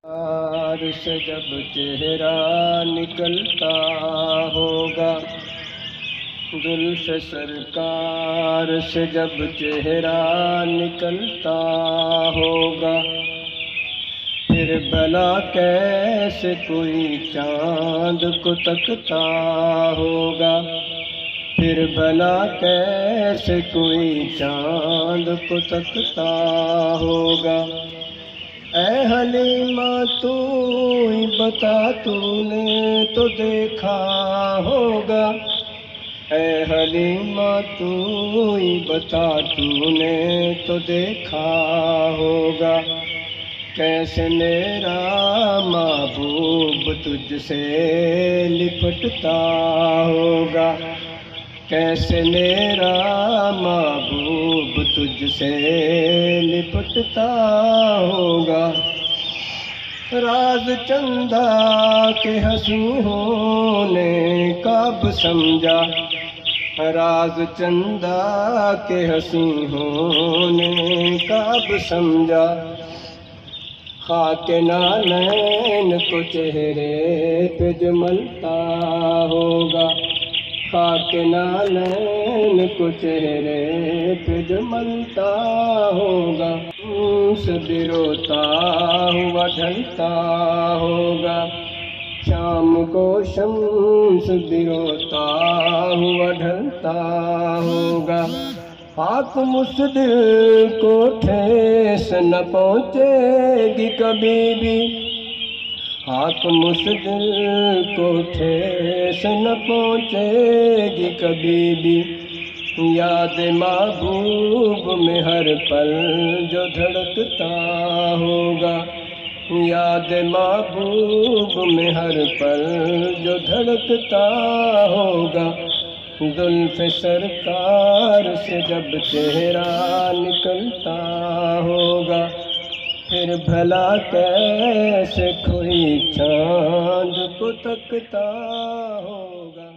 یار سے جب چہرہ نکلتا ہوگا، زلف سرکار سے جب چہرہ نکلتا ہوگا، پھر بھلا کیسے کوئی چاند کو تکتا ہوگا، پھر بھلا کیسے کوئی چاند کو تکتا ہوگا۔ اے حلیمہ تو ہی بتا، تو نے تو دیکھا ہوگا، اے حلیمہ تو ہی بتا، تو نے تو دیکھا ہوگا، کیسے میرا محبوب تجھ سے لپٹتا ہوگا، کیسے میرا محبوب تجھ سے لپٹتا ہوگا۔ راز چندہ کے ہنسی ہونے کا اب سمجھا، راز چندہ کے ہنسی ہونے کا اب سمجھا، خاک نالین کو چہرے پہ جملتا ہوگا، خاک نالین کو چہرے پہ جملتا ہوگا، سے بھی روتا ہوا ڈھلتا ہوگا، شام کو شمس بھی روتا ہوا ڈھلتا ہوگا، حاکم اس دل کو ٹھیس نہ پہنچے گی کبھی بھی، حاکم اس دل کو ٹھیس نہ پہنچے گی کبھی بھی، یاد محبوب میں ہر پل جو دھڑکتا ہوگا، یاد محبوب میں ہر پل جو دھڑکتا ہوگا، زلف سرکار سے جب چہرہ نکلتا ہوگا، پھر بھلا کیسے کوئی چاند کو تکتا ہوگا۔